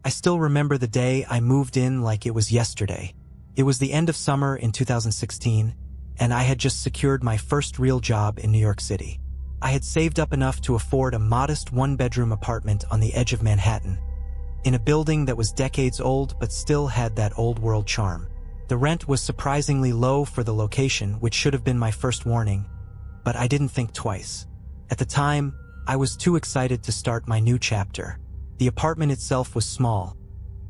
I still remember the day I moved in like it was yesterday. It was the end of summer in 2016, and I had just secured my first real job in New York City. I had saved up enough to afford a modest one-bedroom apartment on the edge of Manhattan, in a building that was decades old but still had that old-world charm. The rent was surprisingly low for the location, which should have been my first warning, but I didn't think twice. At the time, I was too excited to start my new chapter. The apartment itself was small,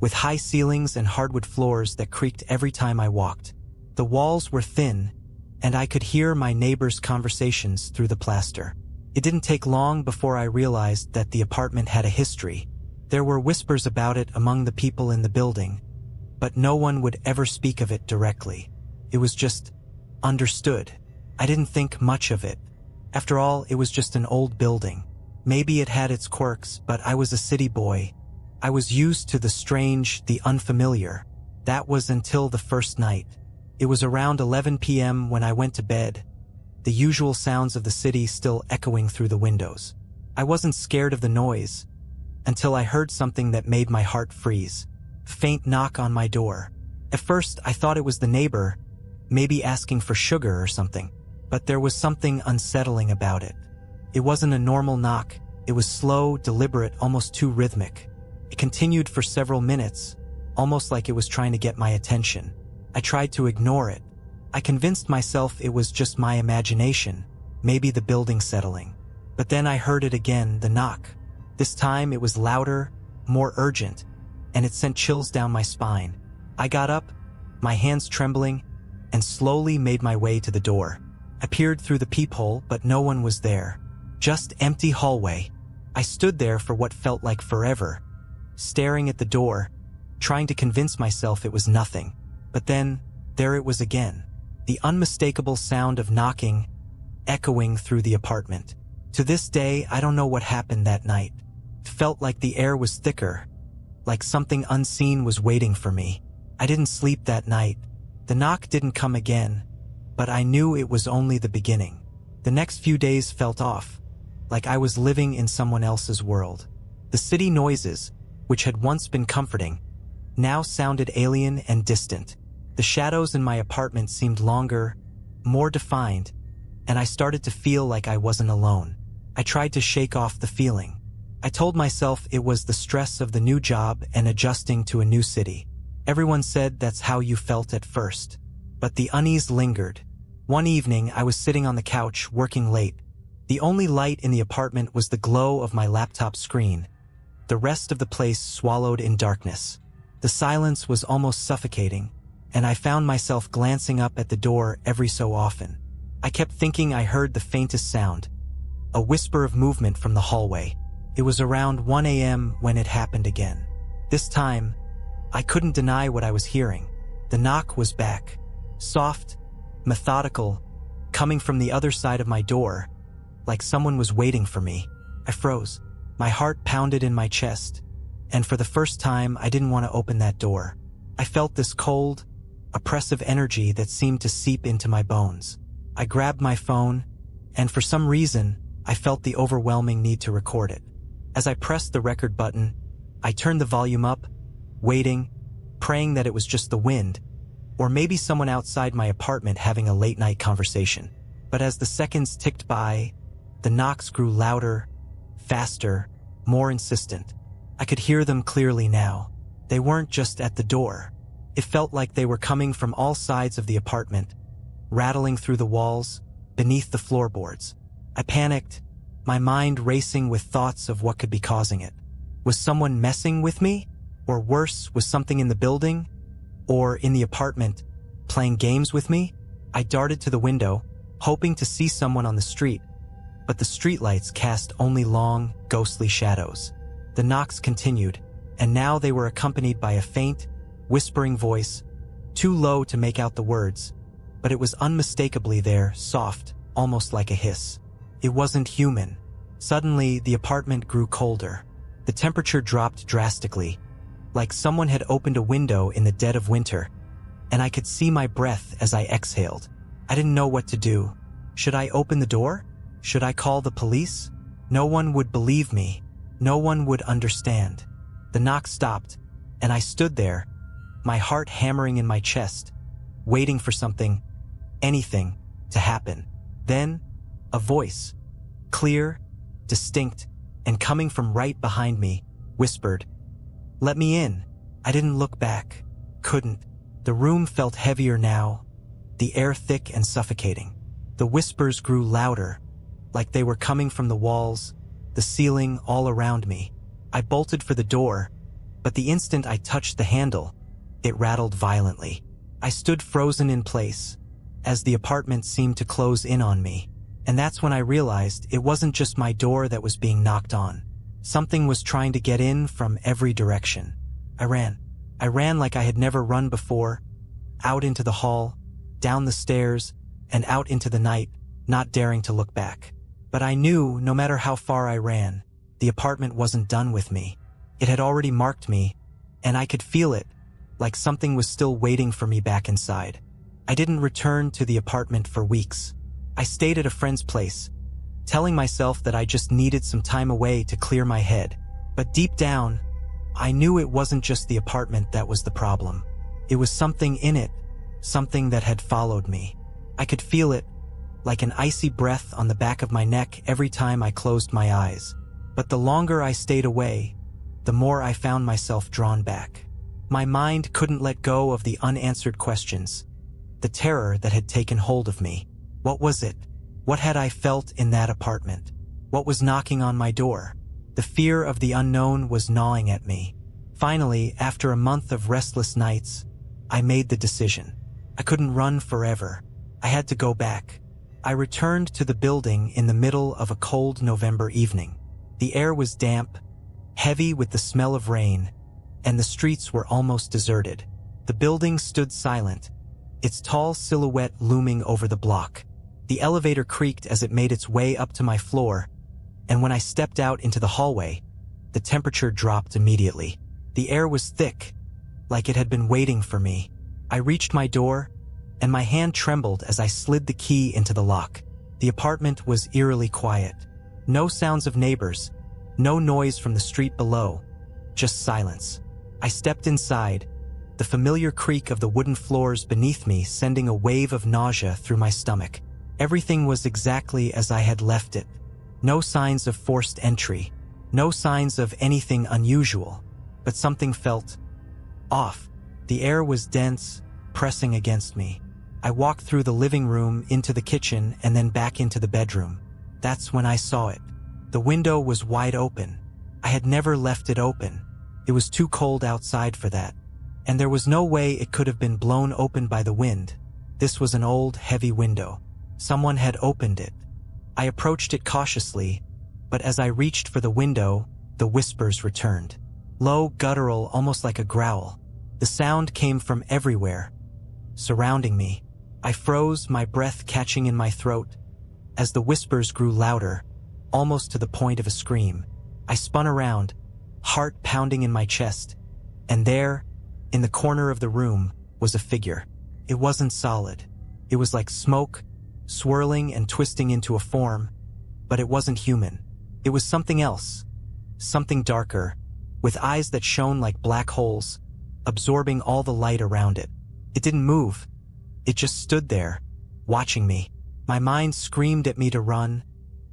with high ceilings and hardwood floors that creaked every time I walked. The walls were thin, and I could hear my neighbors' conversations through the plaster. It didn't take long before I realized that the apartment had a history. There were whispers about it among the people in the building, but no one would ever speak of it directly. It was just understood. I didn't think much of it. After all, it was just an old building. Maybe it had its quirks, but I was a city boy. I was used to the strange, the unfamiliar. That was until the first night. It was around 11 p.m. when I went to bed, the usual sounds of the city still echoing through the windows. I wasn't scared of the noise until I heard something that made my heart freeze. A faint knock on my door. At first, I thought it was the neighbor, maybe asking for sugar or something, but there was something unsettling about it. It wasn't a normal knock. It was slow, deliberate, almost too rhythmic. It continued for several minutes, almost like it was trying to get my attention. I tried to ignore it. I convinced myself it was just my imagination, maybe the building settling. But then I heard it again, the knock. This time it was louder, more urgent, and it sent chills down my spine. I got up, my hands trembling, and slowly made my way to the door. I peered through the peephole, but no one was there. Just empty hallway. I stood there for what felt like forever, staring at the door, trying to convince myself it was nothing. But then, there it was again. The unmistakable sound of knocking, echoing through the apartment. To this day, I don't know what happened that night. It felt like the air was thicker, like something unseen was waiting for me. I didn't sleep that night. The knock didn't come again, but I knew it was only the beginning. The next few days felt off, like I was living in someone else's world. The city noises, which had once been comforting, now sounded alien and distant. The shadows in my apartment seemed longer, more defined, and I started to feel like I wasn't alone. I tried to shake off the feeling. I told myself it was the stress of the new job and adjusting to a new city. Everyone said that's how you felt at first. But the unease lingered. One evening, I was sitting on the couch, working late. The only light in the apartment was the glow of my laptop screen. The rest of the place swallowed in darkness. The silence was almost suffocating, and I found myself glancing up at the door every so often. I kept thinking I heard the faintest sound, a whisper of movement from the hallway. It was around 1 a.m. when it happened again. This time, I couldn't deny what I was hearing. The knock was back, soft, methodical, coming from the other side of my door, like someone was waiting for me. I froze. My heart pounded in my chest, and for the first time, I didn't want to open that door. I felt this cold, oppressive energy that seemed to seep into my bones. I grabbed my phone, and for some reason, I felt the overwhelming need to record it. As I pressed the record button, I turned the volume up, waiting, praying that it was just the wind, or maybe someone outside my apartment having a late-night conversation. But as the seconds ticked by, the knocks grew louder, faster, more insistent. I could hear them clearly now. They weren't just at the door. It felt like they were coming from all sides of the apartment, rattling through the walls, beneath the floorboards. I panicked, my mind racing with thoughts of what could be causing it. Was someone messing with me? Or worse, was something in the building, or in the apartment, playing games with me? I darted to the window, hoping to see someone on the street, but the streetlights cast only long, ghostly shadows. The knocks continued, and now they were accompanied by a faint, whispering voice, too low to make out the words, but it was unmistakably there, soft, almost like a hiss. It wasn't human. Suddenly, the apartment grew colder. The temperature dropped drastically, like someone had opened a window in the dead of winter, and I could see my breath as I exhaled. I didn't know what to do. Should I open the door? Should I call the police? No one would believe me. No one would understand. The knock stopped, And I stood there, my heart hammering in my chest, waiting for something, anything, to happen. Then, a voice, clear, distinct, and coming from right behind me, whispered, "Let me in." I didn't look back. Couldn't. The room felt heavier now, the air thick and suffocating. The whispers grew louder, like they were coming from the walls, the ceiling, all around me. I bolted for the door, but the instant I touched the handle, it rattled violently. I stood frozen in place, as the apartment seemed to close in on me. And that's when I realized it wasn't just my door that was being knocked on. Something was trying to get in from every direction. I ran. I ran like I had never run before, out into the hall, down the stairs, and out into the night, not daring to look back. But I knew, no matter how far I ran, the apartment wasn't done with me. It had already marked me, and I could feel it, like something was still waiting for me back inside. I didn't return to the apartment for weeks. I stayed at a friend's place, telling myself that I just needed some time away to clear my head. But deep down, I knew it wasn't just the apartment that was the problem. It was something in it, something that had followed me. I could feel it, like an icy breath on the back of my neck every time I closed my eyes. But the longer I stayed away, the more I found myself drawn back. My mind couldn't let go of the unanswered questions, the terror that had taken hold of me. What was it? What had I felt in that apartment? What was knocking on my door? The fear of the unknown was gnawing at me. Finally, after a month of restless nights, I made the decision. I couldn't run forever. I had to go back. I returned to the building in the middle of a cold November evening. The air was damp, heavy with the smell of rain, and the streets were almost deserted. The building stood silent, its tall silhouette looming over the block. The elevator creaked as it made its way up to my floor, and when I stepped out into the hallway, the temperature dropped immediately. The air was thick, like it had been waiting for me. I reached my door, and my hand trembled as I slid the key into the lock. The apartment was eerily quiet. No sounds of neighbors, no noise from the street below, just silence. I stepped inside, the familiar creak of the wooden floors beneath me sending a wave of nausea through my stomach. Everything was exactly as I had left it. No signs of forced entry, no signs of anything unusual, but something felt off. The air was dense, pressing against me. I walked through the living room into the kitchen and then back into the bedroom. That's when I saw it. The window was wide open. I had never left it open. It was too cold outside for that, and there was no way it could have been blown open by the wind. This was an old, heavy window. Someone had opened it. I approached it cautiously, but as I reached for the window, the whispers returned. Low, guttural, almost like a growl. The sound came from everywhere, surrounding me. I froze, my breath catching in my throat, as the whispers grew louder, almost to the point of a scream. I spun around, heart pounding in my chest, and there, in the corner of the room, was a figure. It wasn't solid. It was like smoke, swirling and twisting into a form, but it wasn't human. It was something else, something darker, with eyes that shone like black holes, absorbing all the light around it. It didn't move. It just stood there, watching me. My mind screamed at me to run,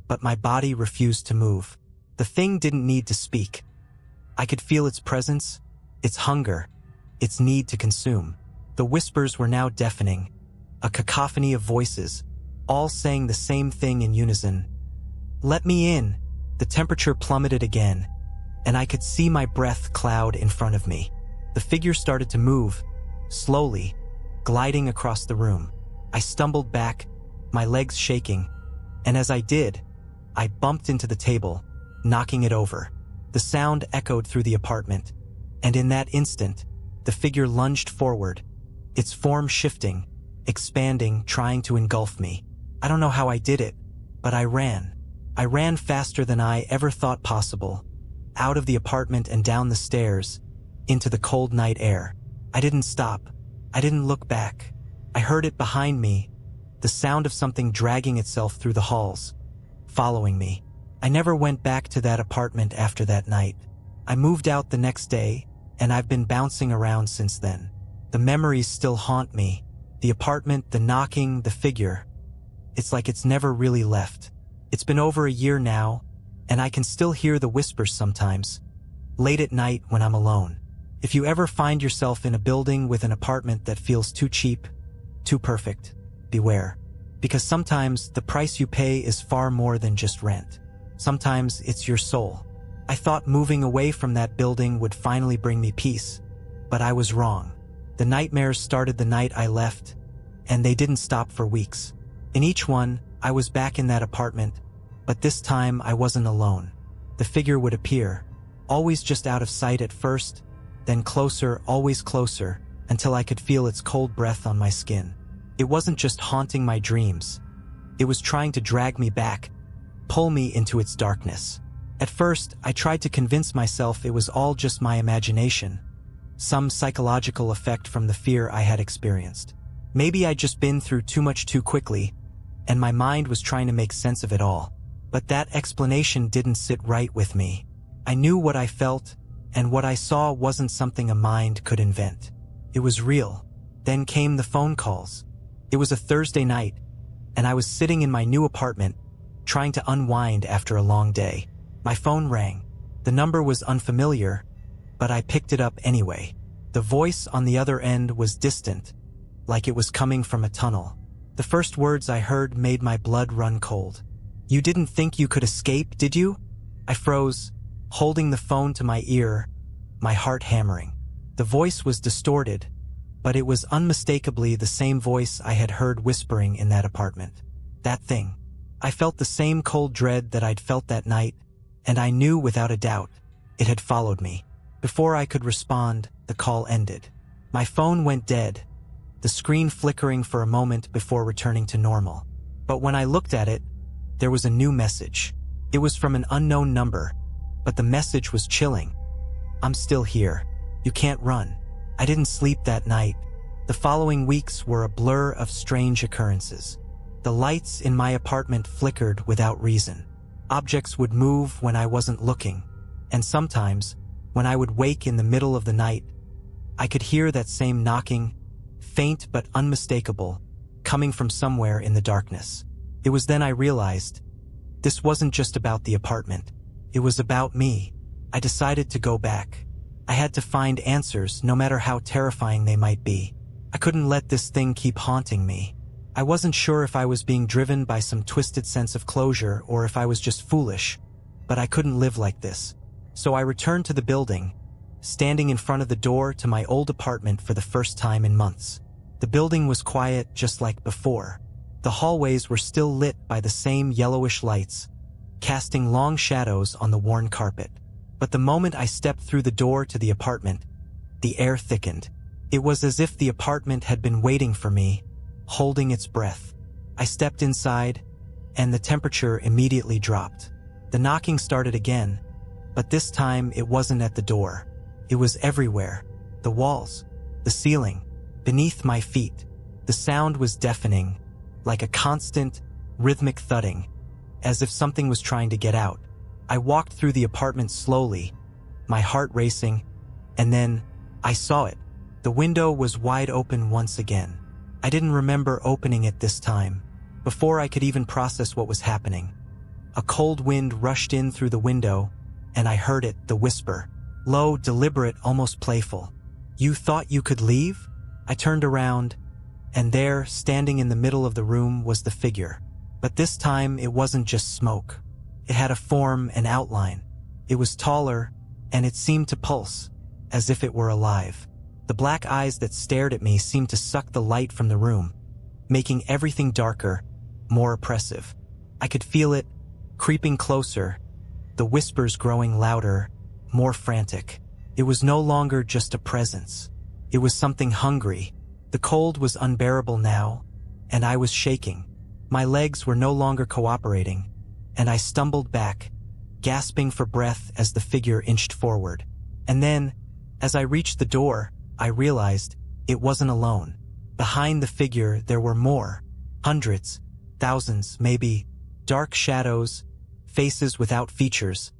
but my body refused to move. The thing didn't need to speak. I could feel its presence, its hunger, its need to consume. The whispers were now deafening, a cacophony of voices, all saying the same thing in unison. "Let me in." The temperature plummeted again, and I could see my breath cloud in front of me. The figure started to move, slowly, gliding across the room. I stumbled back, my legs shaking, and as I did, I bumped into the table, knocking it over. The sound echoed through the apartment, and in that instant, the figure lunged forward, its form shifting, expanding, trying to engulf me. I don't know how I did it, but I ran. I ran faster than I ever thought possible, out of the apartment and down the stairs, into the cold night air. I didn't stop. I didn't look back. I heard it behind me, the sound of something dragging itself through the halls, following me. I never went back to that apartment after that night. I moved out the next day, and I've been bouncing around since then. The memories still haunt me. The apartment, the knocking, the figure. It's like it's never really left. It's been over a year now, and I can still hear the whispers sometimes, late at night when I'm alone. If you ever find yourself in a building with an apartment that feels too cheap, too perfect, beware. Because sometimes the price you pay is far more than just rent. Sometimes it's your soul. I thought moving away from that building would finally bring me peace, but I was wrong. The nightmares started the night I left, and they didn't stop for weeks. In each one, I was back in that apartment, but this time I wasn't alone. The figure would appear, always just out of sight at first, then closer, always closer, until I could feel its cold breath on my skin. It wasn't just haunting my dreams. It was trying to drag me back, pull me into its darkness. At first, I tried to convince myself it was all just my imagination, some psychological effect from the fear I had experienced. Maybe I'd just been through too much too quickly, and my mind was trying to make sense of it all. But that explanation didn't sit right with me. I knew what I felt, and what I saw wasn't something a mind could invent. It was real. Then came the phone calls. It was a Thursday night, and I was sitting in my new apartment, trying to unwind after a long day. My phone rang. The number was unfamiliar, but I picked it up anyway. The voice on the other end was distant, like it was coming from a tunnel. The first words I heard made my blood run cold. "You didn't think you could escape, did you?" I froze, holding the phone to my ear, my heart hammering. The voice was distorted, but it was unmistakably the same voice I had heard whispering in that apartment. That thing. I felt the same cold dread that I'd felt that night, and I knew without a doubt it had followed me. Before I could respond, the call ended. My phone went dead, the screen flickering for a moment before returning to normal. But when I looked at it, there was a new message. It was from an unknown number, but the message was chilling. "I'm still here. You can't run." I didn't sleep that night. The following weeks were a blur of strange occurrences. The lights in my apartment flickered without reason. Objects would move when I wasn't looking, and sometimes, when I would wake in the middle of the night, I could hear that same knocking, faint but unmistakable, coming from somewhere in the darkness. It was then I realized, this wasn't just about the apartment. It was about me. I decided to go back. I had to find answers, no matter how terrifying they might be. I couldn't let this thing keep haunting me. I wasn't sure if I was being driven by some twisted sense of closure or if I was just foolish, but I couldn't live like this. So I returned to the building, standing in front of the door to my old apartment for the first time in months. The building was quiet just like before. The hallways were still lit by the same yellowish lights, casting long shadows on the worn carpet. But the moment I stepped through the door to the apartment, the air thickened. It was as if the apartment had been waiting for me, holding its breath. I stepped inside, and the temperature immediately dropped. The knocking started again, but this time it wasn't at the door. It was everywhere. The walls, the ceiling, beneath my feet. The sound was deafening, like a constant, rhythmic thudding, as if something was trying to get out. I walked through the apartment slowly, my heart racing, and then I saw it. The window was wide open once again. I didn't remember opening it this time. Before I could even process what was happening, a cold wind rushed in through the window, and I heard it, the whisper. Low, deliberate, almost playful. "You thought you could leave?" I turned around, and there, standing in the middle of the room, was the figure. But this time, it wasn't just smoke. It had a form and outline. It was taller, and it seemed to pulse, as if it were alive. The black eyes that stared at me seemed to suck the light from the room, making everything darker, more oppressive. I could feel it, creeping closer, the whispers growing louder, more frantic. It was no longer just a presence. It was something hungry. The cold was unbearable now, and I was shaking. My legs were no longer cooperating, and I stumbled back, gasping for breath as the figure inched forward. And then, as I reached the door, I realized it wasn't alone. Behind the figure, there were more. Hundreds, thousands, maybe. Dark shadows, faces without features,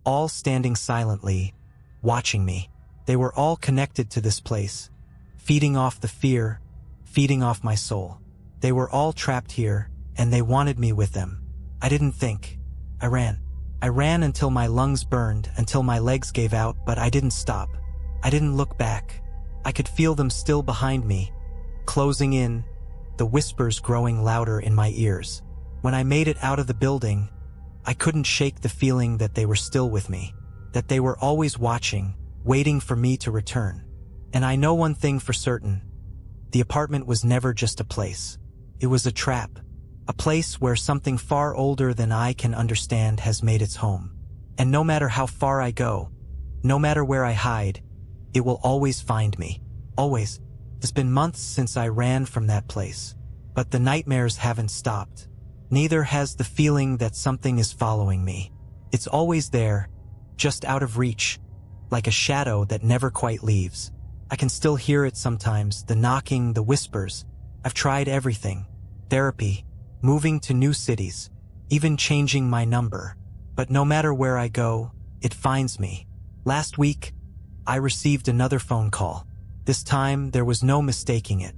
all standing silently, watching me. They were all connected to this place, feeding off the fear, feeding off my soul. They were all trapped here, and they wanted me with them. I didn't think. I ran. I ran until my lungs burned, until my legs gave out, but I didn't stop. I didn't look back. I could feel them still behind me, closing in, the whispers growing louder in my ears. When I made it out of the building, I couldn't shake the feeling that they were still with me, that they were always watching, waiting for me to return. And I know one thing for certain. The apartment was never just a place. It was a trap. A place where something far older than I can understand has made its home. And no matter how far I go, no matter where I hide, it will always find me. Always. It's been months since I ran from that place. But the nightmares haven't stopped. Neither has the feeling that something is following me. It's always there, just out of reach, like a shadow that never quite leaves. I can still hear it sometimes, the knocking, the whispers. I've tried everything. Therapy, moving to new cities, even changing my number. But no matter where I go, it finds me. Last week, I received another phone call. This time, there was no mistaking it.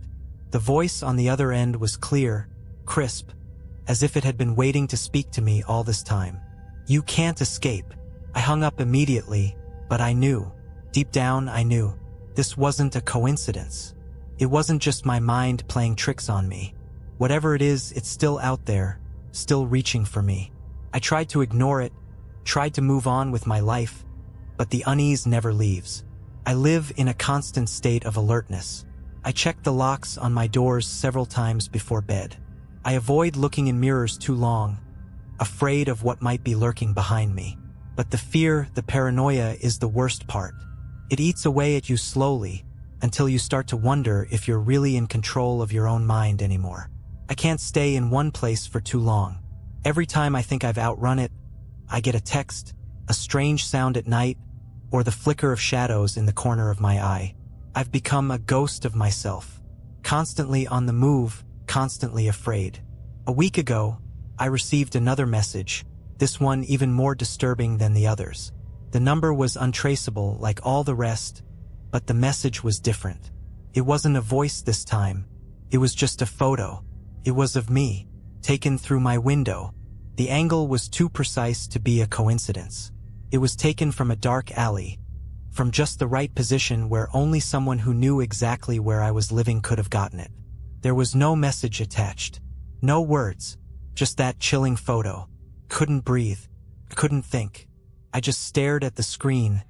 The voice on the other end was clear, crisp, as if it had been waiting to speak to me all this time. You can't escape. I hung up immediately, but I knew. Deep down, I knew. This wasn't a coincidence. It wasn't just my mind playing tricks on me. Whatever it is, it's still out there, still reaching for me. I tried to ignore it, tried to move on with my life, but the unease never leaves. I live in a constant state of alertness. I check the locks on my doors several times before bed. I avoid looking in mirrors too long, afraid of what might be lurking behind me. But the fear, the paranoia, is the worst part. It eats away at you slowly until you start to wonder if you're really in control of your own mind anymore. I can't stay in one place for too long. Every time I think I've outrun it, I get a text, a strange sound at night, or the flicker of shadows in the corner of my eye. I've become a ghost of myself, constantly on the move, constantly afraid. A week ago, I received another message, this one even more disturbing than the others. The number was untraceable like all the rest, but the message was different. It wasn't a voice this time. It was just a photo. It was of me, taken through my window. The angle was too precise to be a coincidence. It was taken from a dark alley, from just the right position where only someone who knew exactly where I was living could have gotten it. There was no message attached, no words, just that chilling photo. Couldn't breathe, couldn't think. I just stared at the screen,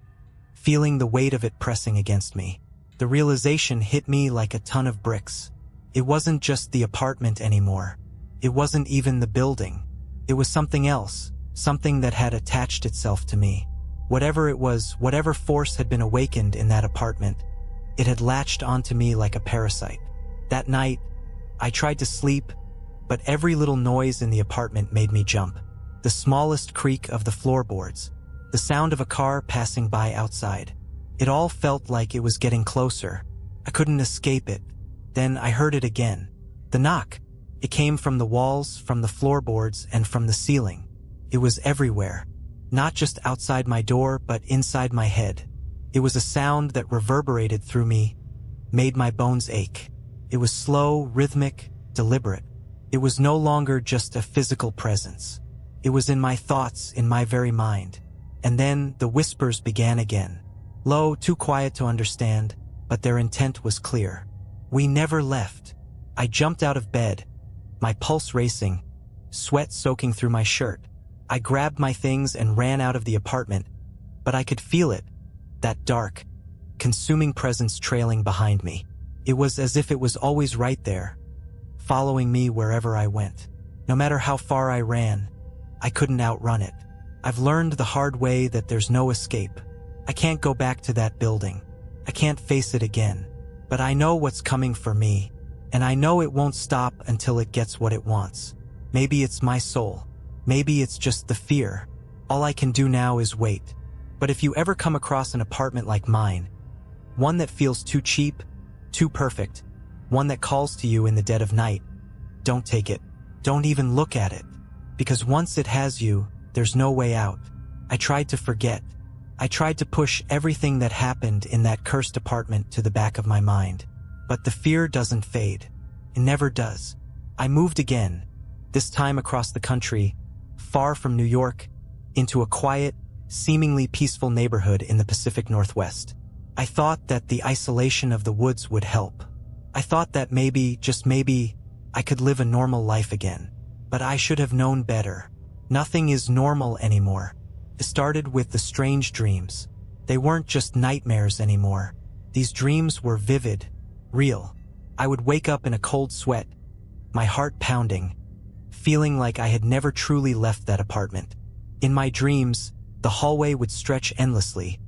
feeling the weight of it pressing against me. The realization hit me like a ton of bricks. It wasn't just the apartment anymore. It wasn't even the building. It was something else, something that had attached itself to me. Whatever it was, whatever force had been awakened in that apartment, it had latched onto me like a parasite. That night, I tried to sleep, but every little noise in the apartment made me jump. The smallest creak of the floorboards, the sound of a car passing by outside. It all felt like it was getting closer. I couldn't escape it. Then I heard it again. The knock. It came from the walls, from the floorboards, and from the ceiling. It was everywhere. Not just outside my door, but inside my head. It was a sound that reverberated through me, made my bones ache. It was slow, rhythmic, deliberate. It was no longer just a physical presence. It was in my thoughts, in my very mind. And then the whispers began again. Low, too quiet to understand, but their intent was clear. We never left. I jumped out of bed, my pulse racing, sweat soaking through my shirt. I grabbed my things and ran out of the apartment, but I could feel it, that dark, consuming presence trailing behind me. It was as if it was always right there, following me wherever I went. No matter how far I ran, I couldn't outrun it. I've learned the hard way that there's no escape. I can't go back to that building. I can't face it again. But I know what's coming for me, and I know it won't stop until it gets what it wants. Maybe it's my soul. Maybe it's just the fear. All I can do now is wait. But if you ever come across an apartment like mine, one that feels too cheap, too perfect, one that calls to you in the dead of night, don't take it. Don't even look at it. Because once it has you, there's no way out. I tried to forget. I tried to push everything that happened in that cursed apartment to the back of my mind. But the fear doesn't fade. It never does. I moved again, this time across the country, far from New York, into a quiet, seemingly peaceful neighborhood in the Pacific Northwest. I thought that the isolation of the woods would help. I thought that maybe, just maybe, I could live a normal life again. But I should have known better. Nothing is normal anymore. It started with the strange dreams. They weren't just nightmares anymore. These dreams were vivid, real. I would wake up in a cold sweat, my heart pounding, feeling like I had never truly left that apartment. In my dreams, the hallway would stretch endlessly,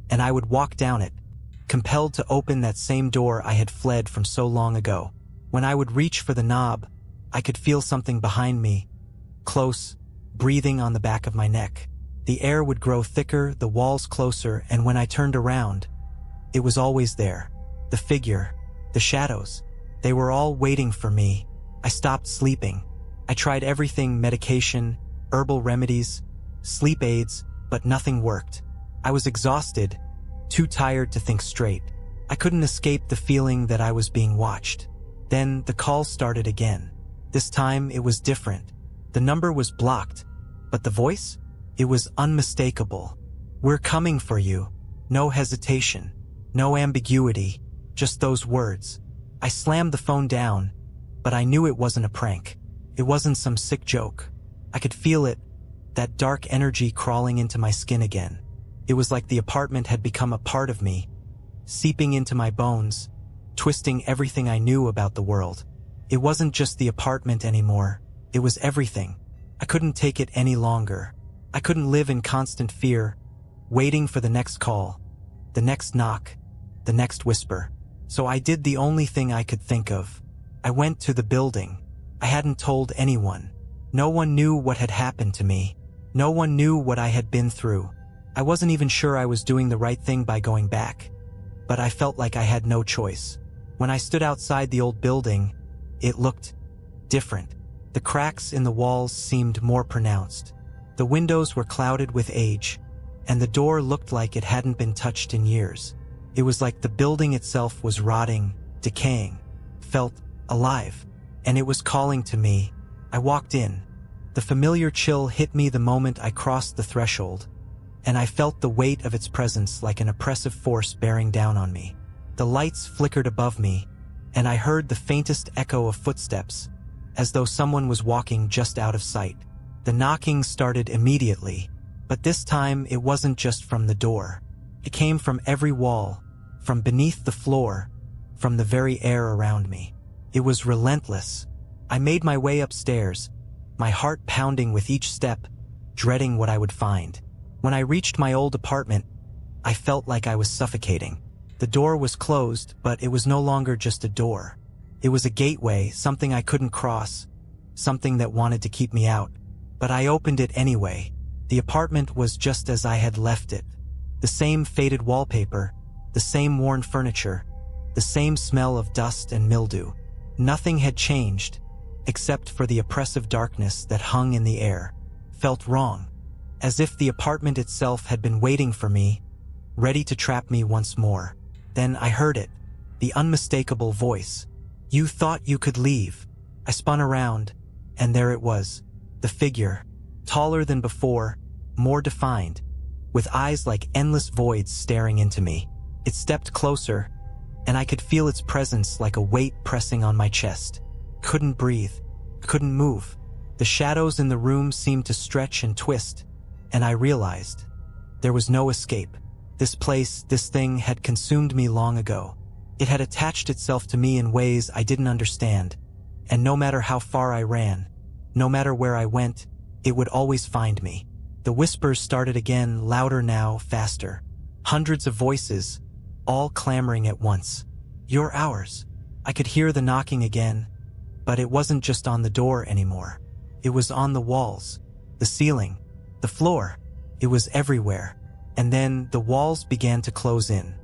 and I would walk down it, compelled to open that same door I had fled from so long ago. When I would reach for the knob, I could feel something behind me, close, breathing on the back of my neck. The air would grow thicker, the walls closer, and when I turned around, it was always there. The figure, the shadows, they were all waiting for me. I stopped sleeping. I tried everything, medication, herbal remedies, sleep aids, but nothing worked. I was exhausted, too tired to think straight. I couldn't escape the feeling that I was being watched. Then the call started again. This time it was different. The number was blocked, but the voice? It was unmistakable. "We're coming for you." No hesitation, no ambiguity, just those words. I slammed the phone down, but I knew it wasn't a prank. It wasn't some sick joke. I could feel it, that dark energy crawling into my skin again. It was like the apartment had become a part of me, seeping into my bones, twisting everything I knew about the world. It wasn't just the apartment anymore. It was everything. I couldn't take it any longer. I couldn't live in constant fear, waiting for the next call, the next knock, the next whisper. So I did the only thing I could think of. I went to the building. I hadn't told anyone. No one knew what had happened to me. No one knew what I had been through. I wasn't even sure I was doing the right thing by going back, but I felt like I had no choice. When I stood outside the old building, it looked different. The cracks in the walls seemed more pronounced. The windows were clouded with age, and the door looked like it hadn't been touched in years. It was like the building itself was rotting, decaying, felt alive, and it was calling to me. I walked in. The familiar chill hit me the moment I crossed the threshold, and I felt the weight of its presence like an oppressive force bearing down on me. The lights flickered above me, and I heard the faintest echo of footsteps, as though someone was walking just out of sight. The knocking started immediately, but this time it wasn't just from the door. It came from every wall, from beneath the floor, from the very air around me. It was relentless. I made my way upstairs, my heart pounding with each step, dreading what I would find. When I reached my old apartment, I felt like I was suffocating. The door was closed, but it was no longer just a door. It was a gateway, something I couldn't cross, something that wanted to keep me out. But I opened it anyway. The apartment was just as I had left it. The same faded wallpaper, the same worn furniture, the same smell of dust and mildew. Nothing had changed, except for the oppressive darkness that hung in the air. Felt wrong, as if the apartment itself had been waiting for me, ready to trap me once more. Then I heard it, the unmistakable voice. "You thought you could leave." I spun around, and there it was, the figure, taller than before, more defined, with eyes like endless voids staring into me. It stepped closer, and I could feel its presence like a weight pressing on my chest. Couldn't breathe, couldn't move. The shadows in the room seemed to stretch and twist, and I realized there was no escape. This place, this thing had consumed me long ago. It had attached itself to me in ways I didn't understand, and no matter how far I ran, no matter where I went, it would always find me. The whispers started again, louder now, faster. Hundreds of voices, all clamoring at once. "You're ours." I could hear the knocking again, but it wasn't just on the door anymore. It was on the walls, the ceiling, the floor. It was everywhere. And then the walls began to close in.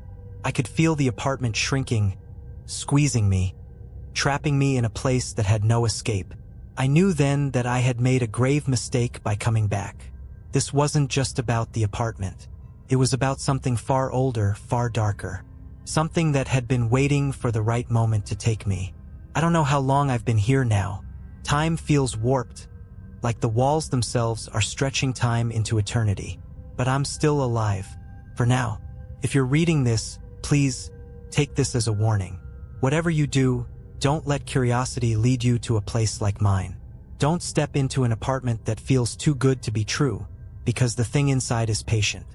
I could feel the apartment shrinking, squeezing me, trapping me in a place that had no escape. I knew then that I had made a grave mistake by coming back. This wasn't just about the apartment. It was about something far older, far darker. Something that had been waiting for the right moment to take me. I don't know how long I've been here now. Time feels warped, like the walls themselves are stretching time into eternity. But I'm still alive. For now. If you're reading this, please take this as a warning. Whatever you do, don't let curiosity lead you to a place like mine. Don't step into an apartment that feels too good to be true, because the thing inside is patient.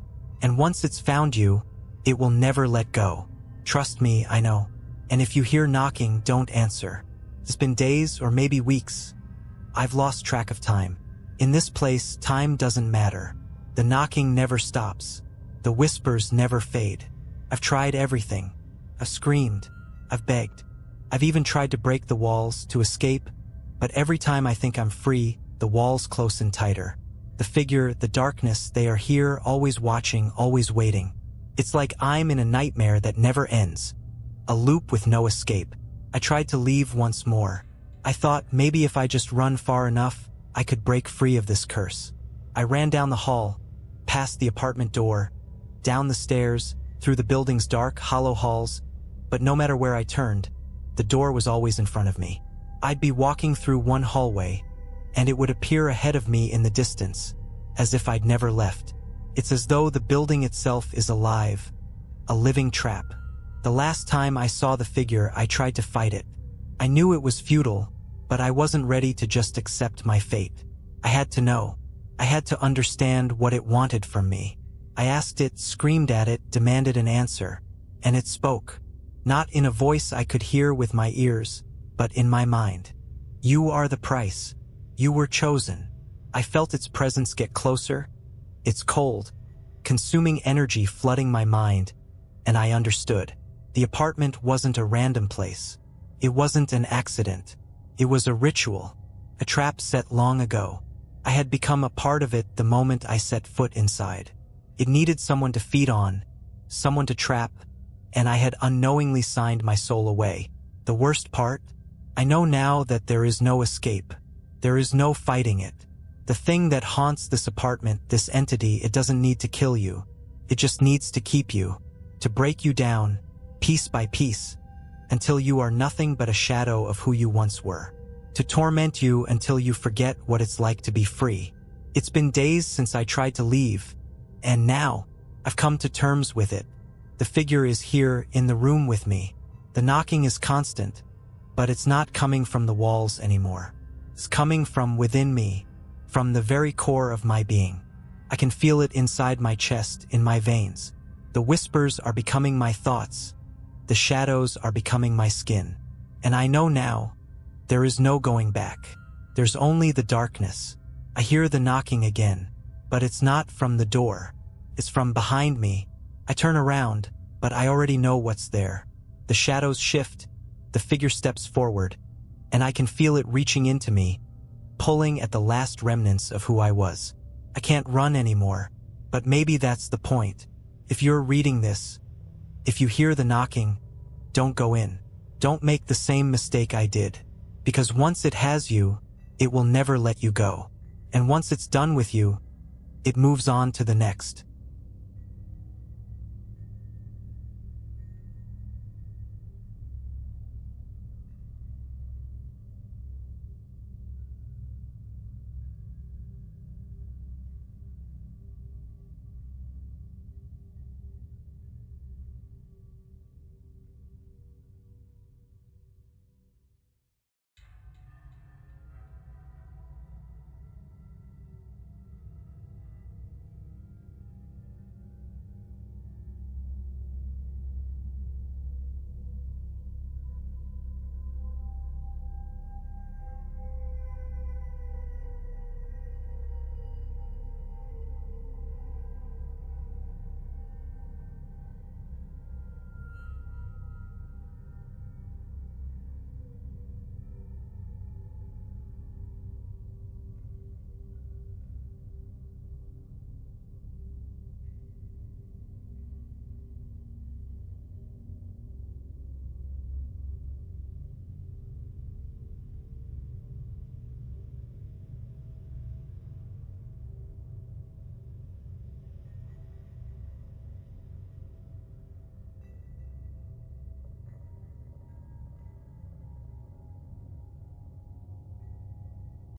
And once it's found you, it will never let go. Trust me, I know. And if you hear knocking, don't answer. It's been days or maybe weeks. I've lost track of time. In this place, time doesn't matter. The knocking never stops. The whispers never fade. I've tried everything. I've screamed. I've begged. I've even tried to break the walls, to escape, but every time I think I'm free, the walls close in tighter. The figure, the darkness, they are here, always watching, always waiting. It's like I'm in a nightmare that never ends. A loop with no escape. I tried to leave once more. I thought maybe if I just run far enough, I could break free of this curse. I ran down the hall, past the apartment door, down the stairs, through the building's dark, hollow halls, but no matter where I turned, the door was always in front of me. I'd be walking through one hallway, and it would appear ahead of me in the distance, as if I'd never left. It's as though the building itself is alive, a living trap. The last time I saw the figure, I tried to fight it. I knew it was futile, but I wasn't ready to just accept my fate. I had to know. I had to understand what it wanted from me. I asked it, screamed at it, demanded an answer, and it spoke. Not in a voice I could hear with my ears, but in my mind. You are the price. You were chosen. I felt its presence get closer. It's cold, consuming energy flooding my mind, and I understood. The apartment wasn't a random place. It wasn't an accident. It was a ritual, a trap set long ago. I had become a part of it the moment I set foot inside. It needed someone to feed on, someone to trap, and I had unknowingly signed my soul away. The worst part? I know now that there is no escape. There is no fighting it. The thing that haunts this apartment, this entity, it doesn't need to kill you. It just needs to keep you, to break you down, piece by piece, until you are nothing but a shadow of who you once were. To torment you until you forget what it's like to be free. It's been days since I tried to leave, and now I've come to terms with it. The figure is here in the room with me. The knocking is constant, but it's not coming from the walls anymore. It's coming from within me, from the very core of my being. I can feel it inside my chest, in my veins. The whispers are becoming my thoughts. The shadows are becoming my skin. And I know now, there is no going back. There's only the darkness. I hear the knocking again, but it's not from the door. It's from behind me. I turn around, but I already know what's there. The shadows shift, the figure steps forward, and I can feel it reaching into me, pulling at the last remnants of who I was. I can't run anymore, but maybe that's the point. If you're reading this, if you hear the knocking, don't go in. Don't make the same mistake I did. Because once it has you, it will never let you go. And once it's done with you, it moves on to the next.